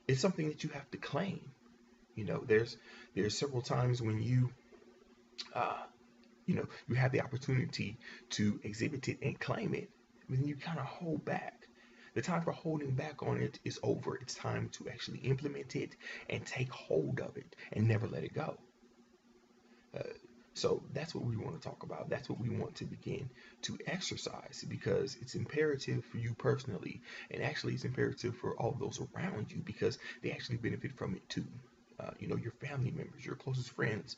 It's something that you have to claim. There's several times when uh, you have the opportunity to exhibit it and claim it, but then you kind of hold back. The time for holding back on it is over. It's time to actually implement it and take hold of it and never let it go. Uh, so that's what we want to talk about. That's what we want to begin to exercise, because it's imperative for you personally, and actually it's imperative for all those around you, because they actually benefit from it too. Your family members, your closest friends,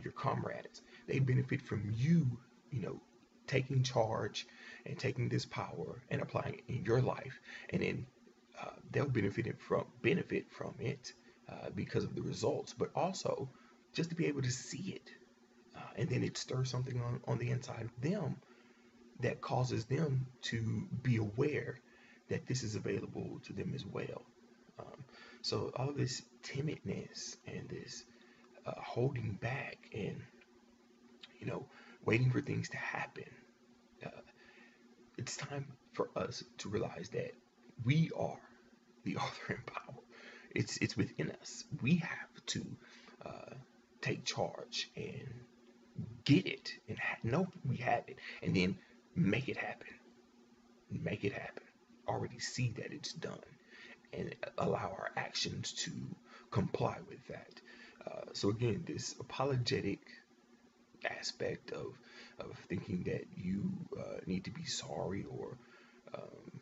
your comrades, they benefit from you, you know, taking charge and taking this power and applying it in your life, and then they'll benefit from it because of the results, but also just to be able to see it, and then it stirs something on the inside of them that causes them to be aware that this is available to them as well. Um, so all of this timidness and this holding back and you know waiting for things to happen, uh, it's time for us to realize that we are the author in power. It's within us. We have to uh, take charge and get it and know we have it, and then make it happen. Make it happen. Already see that it's done, and allow our actions to comply with that. So again, this apologetic aspect of thinking that you need to be sorry or um,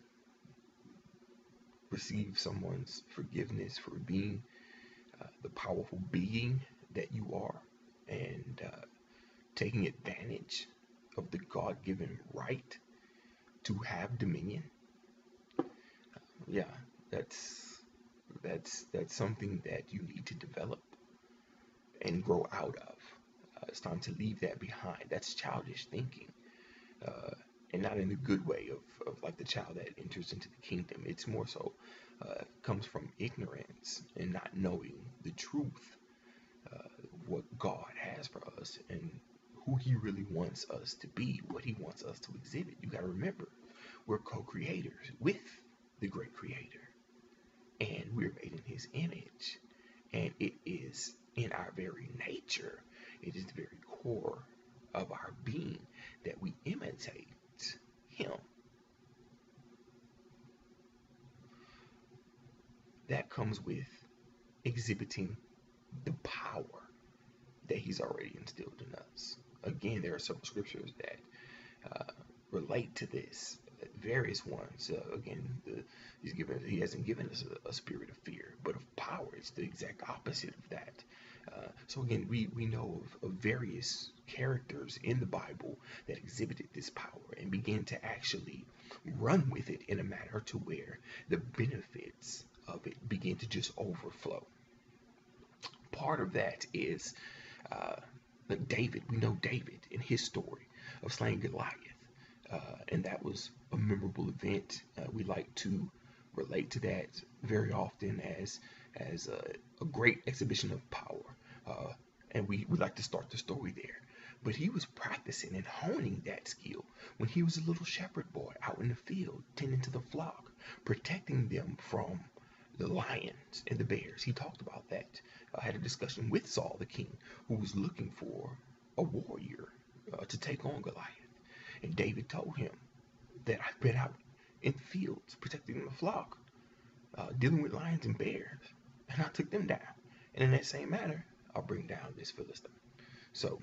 receive someone's forgiveness for being the powerful being that you are, and taking advantage of the God-given right to have dominion. Yeah, that's that's something that you need to develop and grow out of. It's time to leave that behind. That's childish thinking, uh, and not in the good way of like the child that enters into the kingdom. It's more so comes from ignorance and not knowing the truth, uh, what God has for us and who He really wants us to be, what He wants us to exhibit. You got to remember, we're co-creators with the great Creator, and we're made in His image, and it is in our very nature. It is the very core of our being that we imitate Him. That comes with exhibiting the power that He's already instilled in us. Again, there are some scriptures that relate to this. Various ones. He hasn't given us a spirit of fear, but of power. It's the exact opposite of that. So again, we know of various characters in the Bible that exhibited this power and began to actually run with it in a manner to where the benefits of it begin to just overflow. Part of that is uh, David. We know David in his story of slaying Goliath, and that was a memorable event. We like to relate to that very often as a great exhibition of power, uh, and we like to start the story there. But he was practicing and honing that skill when he was a little shepherd boy out in the field, tending to the flock, protecting them from the lions and the bears. He talked about that. I had a discussion with Saul the king, who was looking for a warrior to take on Goliath. And David told him that I've been out in the fields protecting the flock, dealing with lions and bears, and I took them down. And in that same manner, I'll bring down this Philistine. So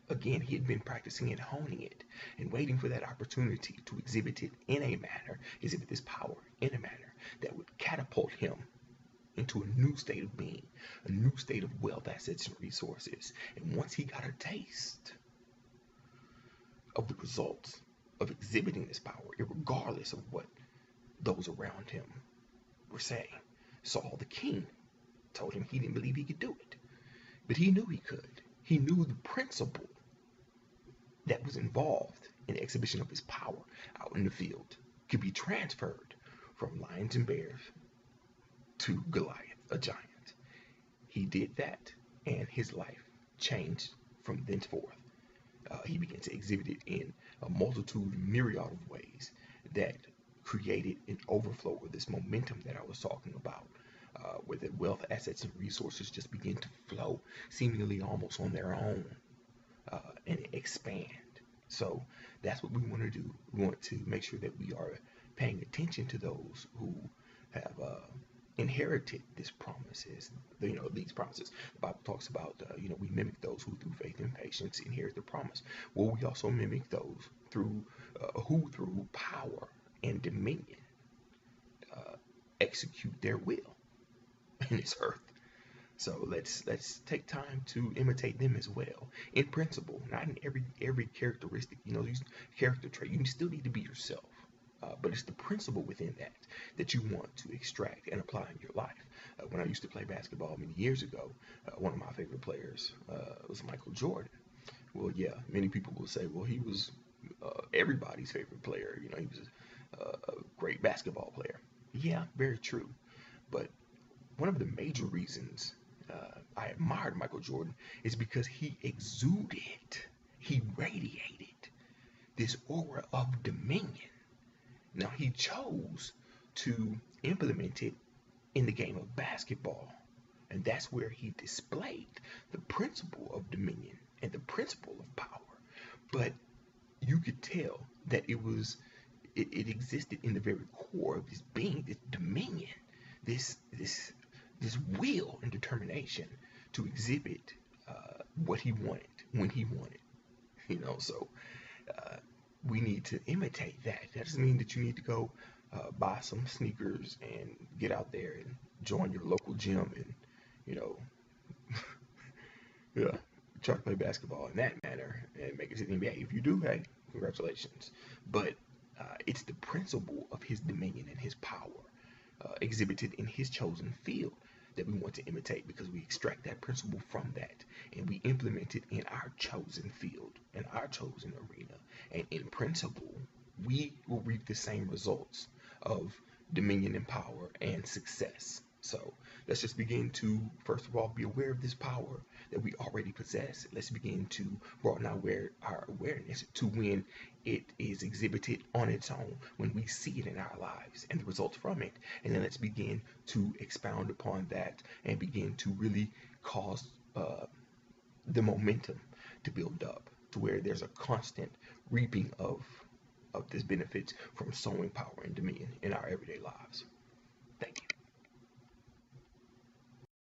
again, he had been practicing and honing it and waiting for that opportunity to exhibit it in a manner, exhibit this power in a manner that would catapult him into a new state of being, a new state of wealth, assets, and resources. And once he got a taste of the results of exhibiting this power, regardless of what those around him were saying, Saul the king told him he didn't believe he could do it, but he knew he could. He knew the principle that was involved in the exhibition of his power out in the field could be transferred from lions and bears to Goliath, a giant. He did that, and his life changed from thenceforth. He began to exhibit it in a multitude, myriad of ways that created an overflow of this momentum that I was talking about. where the wealth, assets, and resources just begin to flow seemingly almost on their own, and expand. So that's what we want to do. We want to make sure that we are paying attention to those who have inherited these promises. These promises. The Bible talks about, we mimic those who through faith and patience inherit the promise. Well, we also mimic those through who through power and dominion execute their will in this earth. So let's take time to imitate them as well. In principle, not in every characteristic, these character trait. You still need to be yourself, but it's the principle within that you want to extract and apply in your life. When I used to play basketball many years ago, one of my favorite players was Michael Jordan. Well, yeah, many people will say, well, he was everybody's favorite player. He was a great basketball player. Yeah, very true. But one of the major reasons I admired Michael Jordan is because he exuded, he radiated this aura of dominion. Now, he chose to implement it in the game of basketball, and that's where he displayed the principle of dominion and the principle of power. But you could tell that it existed in the very core of his being, this dominion, this will and determination to exhibit what he wanted when he wanted. So we need to imitate that. That doesn't mean that you need to go buy some sneakers and get out there and join your local gym and yeah, try to play basketball in that manner and make it to the NBA. If you do, hey, congratulations. But it's the principle of his dominion and his power exhibited in his chosen field that we want to imitate, because we extract that principle from that and we implement it in our chosen field, in our chosen arena. And in principle, we will reap the same results of dominion and power and success. So let's just begin to, first of all, be aware of this power that we already possess. Let's begin to broaden our awareness to when it is exhibited on its own, when we see it in our lives and the results from it. And then let's begin to expound upon that and begin to really cause the momentum to build up to where there's a constant reaping of this benefits from sowing power and dominion in our everyday lives.